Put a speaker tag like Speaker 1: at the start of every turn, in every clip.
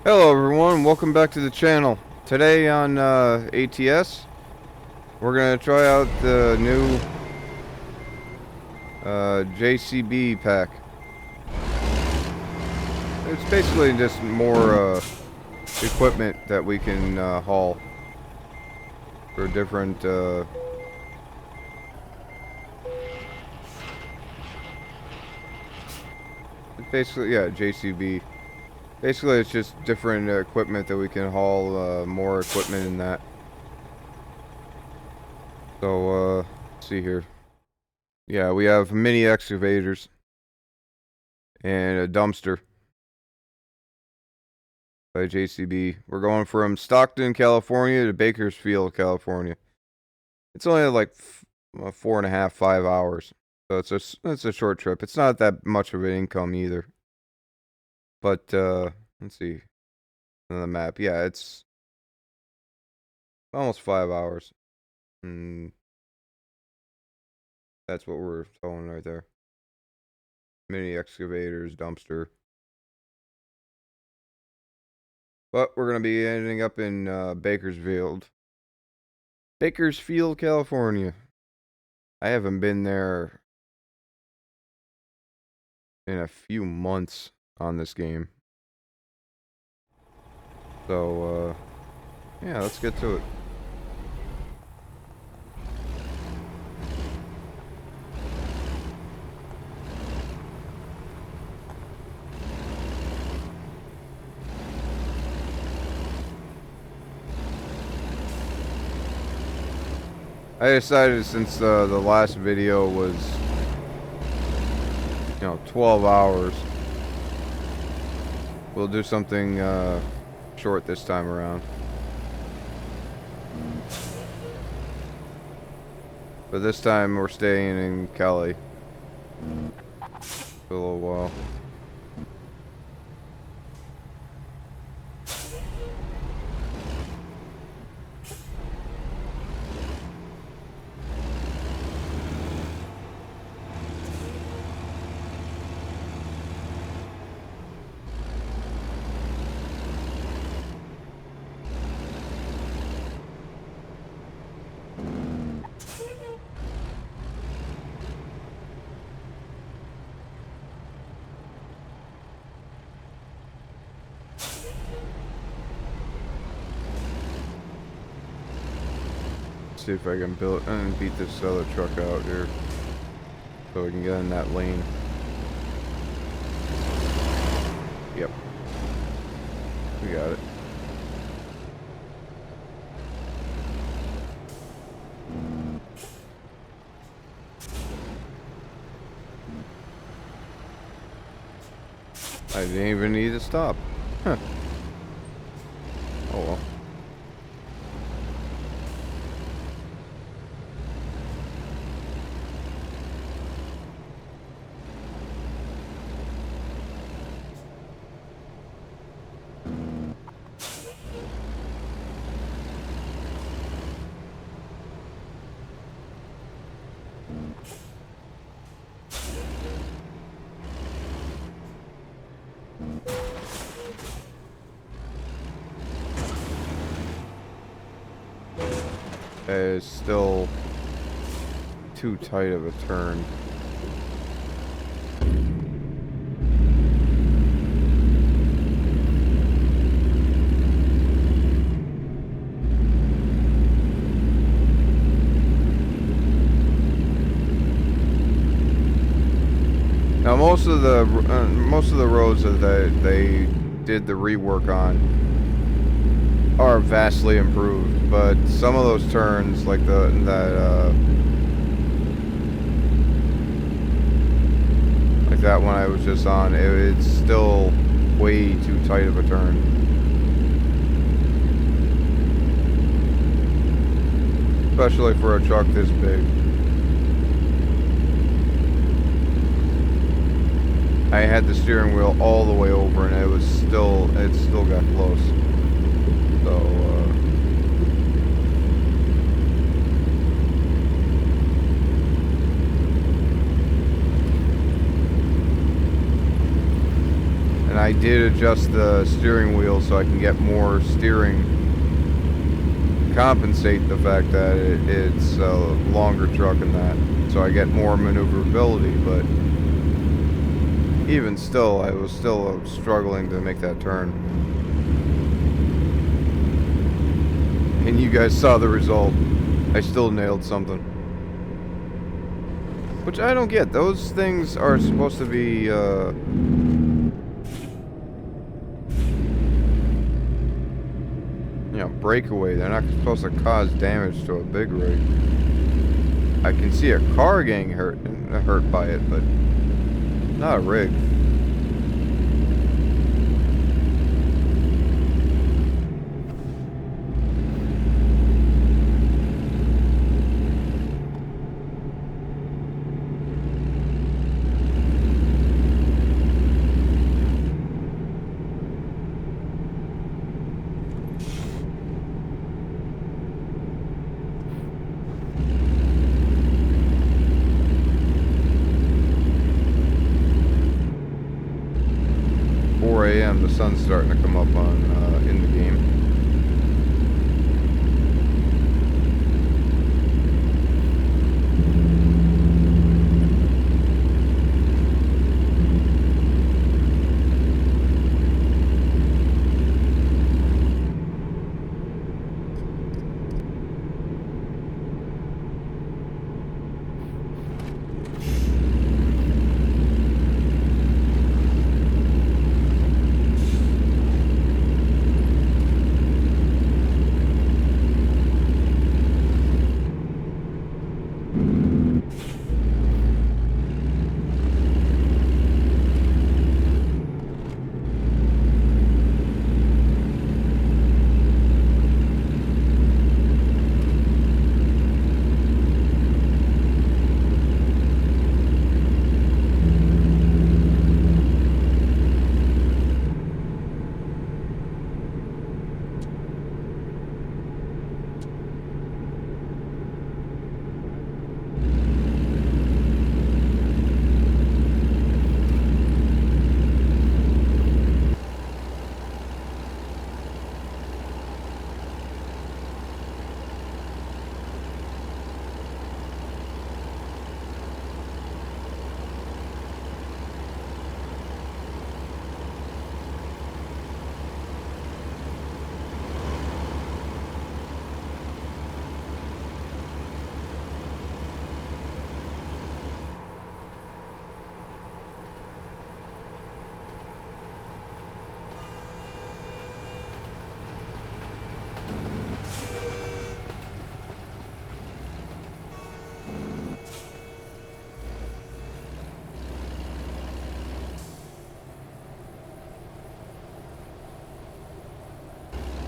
Speaker 1: Hello everyone, welcome back to the channel. Today on ATS, we're gonna try out the new JCB pack. It's basically just more equipment that we can haul for different basically, yeah, JCB. Basically it's just different equipment that we can haul, more equipment in that. So let's see here. Yeah, we have mini excavators and a dumpster by JCB. We're going from Stockton, California to Bakersfield, California. It's only like 4.5, 5 hours. So it's a short trip. It's not that much of an income either. But let's see on the map. Yeah, it's almost 5 hours. And that's what we're towing right there. Mini excavators, dumpster. But we're gonna be ending up in Bakersfield, California. I haven't been there in a few months on this game. So, yeah, let's get to it. I decided since the last video was, 12 hours, we'll do something short this time around. But this time we're staying in Cali for a little while. See if I can build and beat this other truck out here so we can get in that lane. Yep. We got it. I didn't even need to stop. Huh. Oh well. It's still too tight of a turn. Now most of the roads that they did the rework on are vastly improved, but some of those turns, like that one I was just on, it's still way too tight of a turn. Especially for a truck this big. I had the steering wheel all the way over and it still got close. So, and I I did adjust the steering wheel so I can get more steering, compensate the fact that it's a longer truck and that, so I get more maneuverability, but even still, I was still struggling to make that turn. And you guys saw the result. I still nailed something. Which I don't get. Those things are supposed to be, you know, breakaway. They're not supposed to cause damage to a big rig. I can see a car getting hurt by it, but not a rig. 4 a.m. the sun's starting to come up on in the game.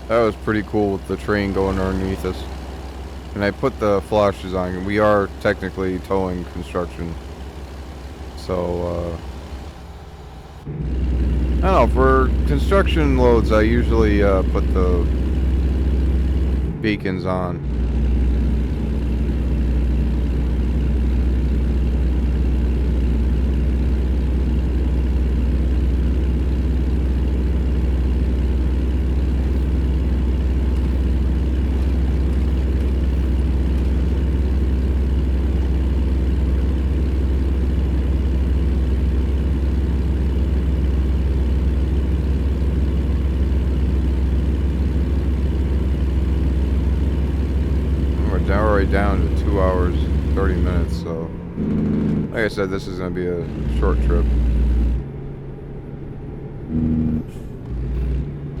Speaker 1: That was pretty cool with the train going underneath us. And I put the flashes on. We are technically towing construction. So, I don't know, for construction loads, I usually put the beacons on. Down to 2 hours 30 minutes, so like I said, this is going to be a short trip.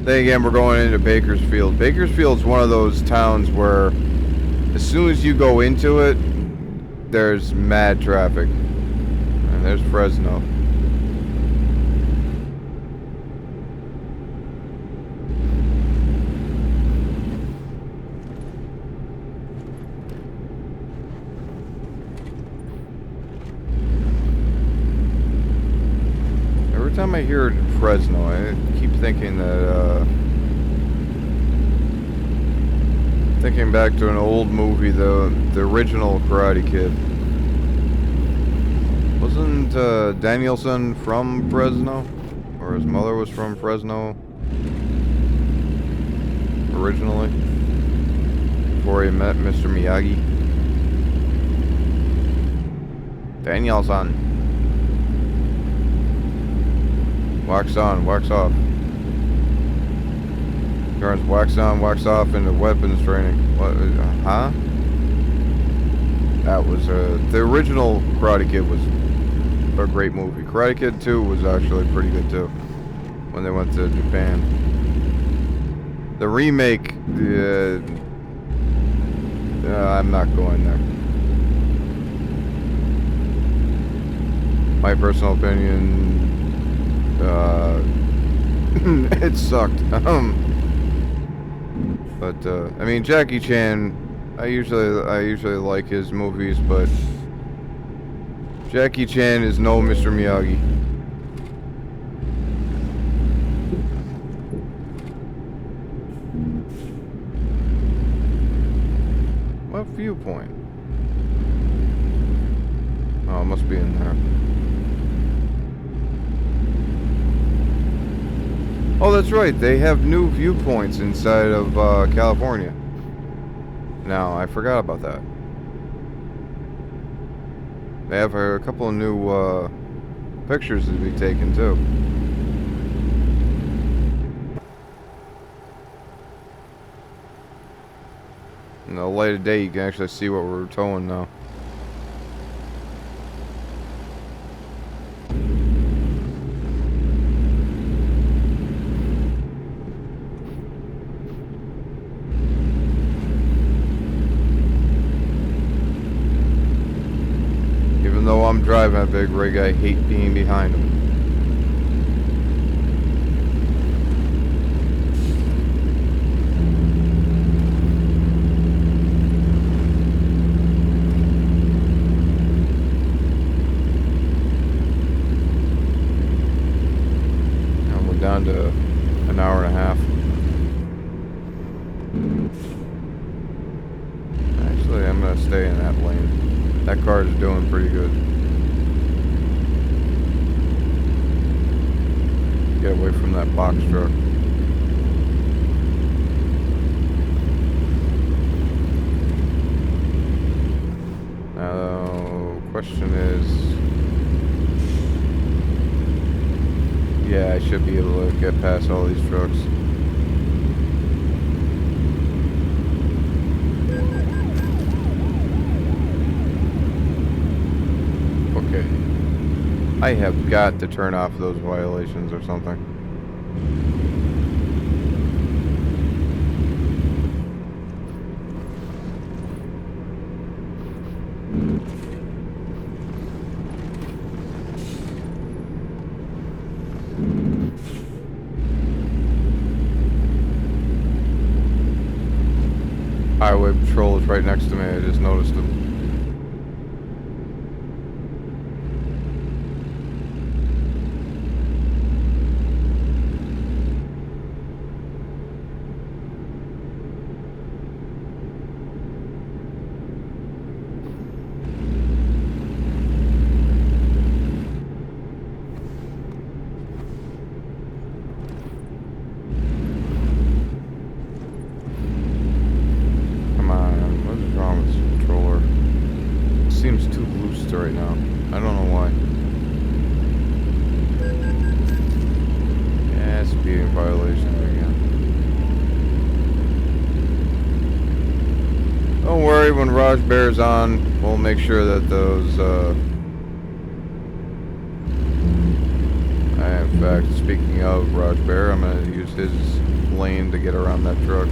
Speaker 1: Then again, we're going into Bakersfield. Bakersfield's one of those towns where as soon as you go into it, there's mad traffic. And there's Fresno. Every time I hear Fresno, I keep thinking that, thinking back to an old movie, the original Karate Kid. Wasn't Danielson from Fresno? or his mother was from Fresno originally, before he met Mr. Miyagi. Daniel-san. Wax on, wax off. Turns wax on, wax off into weapons training. What? Huh? That was the original Karate Kid was a great movie. Karate Kid 2 was actually pretty good too, when they went to Japan. The remake, I'm not going there. My personal opinion, it sucked. But I mean, Jackie Chan, I usually like his movies, but Jackie Chan is no Mr. Miyagi. What viewpoint? Oh, it must be in there. Oh, that's right. They have new viewpoints inside of California. Now, I forgot about that. They have a couple of new pictures to be taken, too. In the light of day, you can actually see what we're towing now. Even though I'm driving a big rig, I hate being behind him. Down to an hour and a half. Actually, I'm gonna stay in that lane. That car is doing pretty good. Get away from that box truck. Now, question is, yeah, I should be able to get past all these trucks. Okay. I have got to turn off those violations or something. Highway patrol is right next to me. I just noticed him. Seems too loose right now. I don't know why. Yeah, speeding violations again. Don't worry, when Raj Bear's on, we'll make sure that those, in fact, speaking of Raj Bear, I'm gonna use his lane to get around that truck.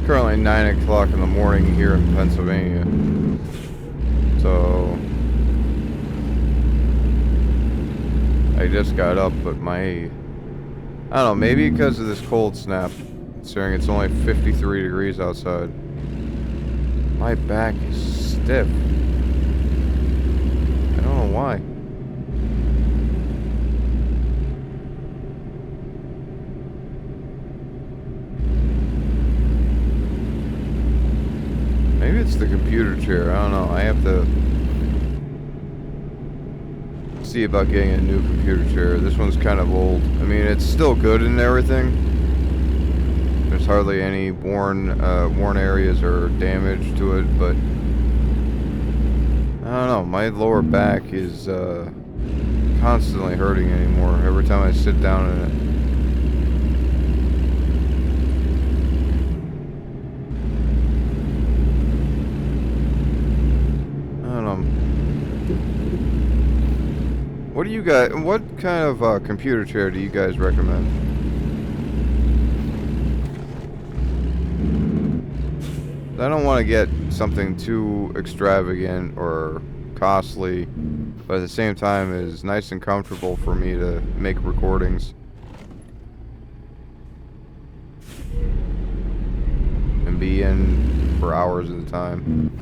Speaker 1: Currently 9 o'clock in the morning here in Pennsylvania. So I just got up, but I don't know, maybe because of this cold snap, considering it's only 53 degrees outside, my back is stiff. I don't know why. Maybe it's the computer chair. I don't know. I have to see about getting a new computer chair. This one's kind of old. I mean, it's still good and everything. There's hardly any worn areas or damage to it, but I don't know. My lower back is constantly hurting anymore every time I sit down in it. What do you guys? What kind of computer chair do you guys recommend? I don't want to get something too extravagant or costly, but at the same time is nice and comfortable for me to make recordings and be in for hours at a time.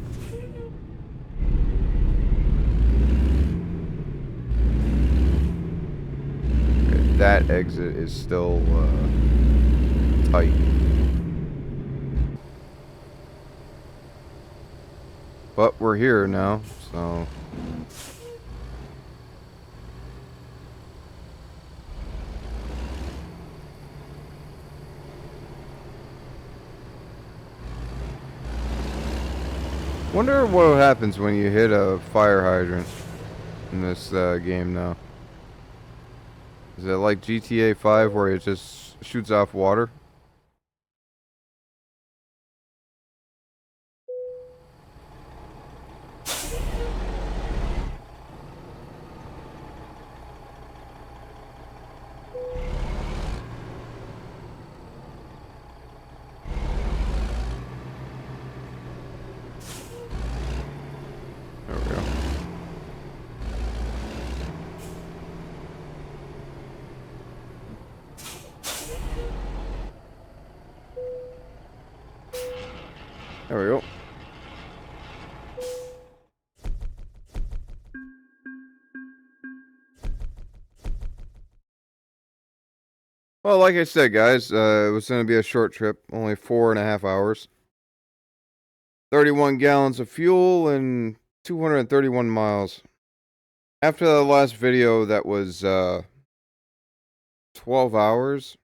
Speaker 1: That exit is still tight. But we're here now, so... Wonder what happens when you hit a fire hydrant in this game now. Is it like GTA 5 where it just shoots off water? There we go. There we go. Well, like I said, guys, it was going to be a short trip, only 4.5 hours. 31 gallons of fuel and 231 miles. After the last video that was 12 hours,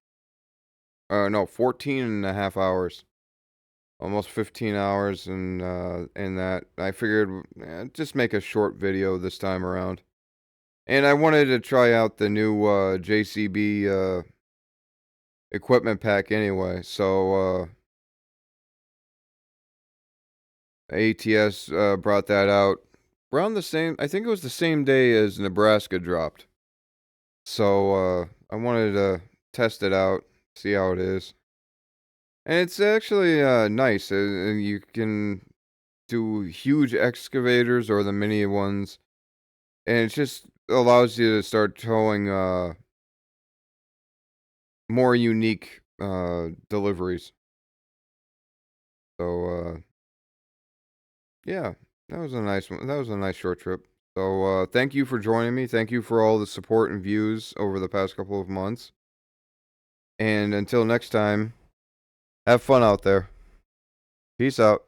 Speaker 1: no, 14.5 hours. Almost 15 hours in that. I figured just make a short video this time around. And I wanted to try out the new JCB equipment pack anyway. So ATS brought that out around the same, I think it was the same day as Nebraska dropped. So I wanted to test it out, see how it is. And it's actually nice. And you can do huge excavators or the mini ones. And it just allows you to start towing more unique deliveries. So yeah, that was a nice one. That was a nice short trip. So thank you for joining me. Thank you for all the support and views over the past couple of months. And until next time, have fun out there. Peace out.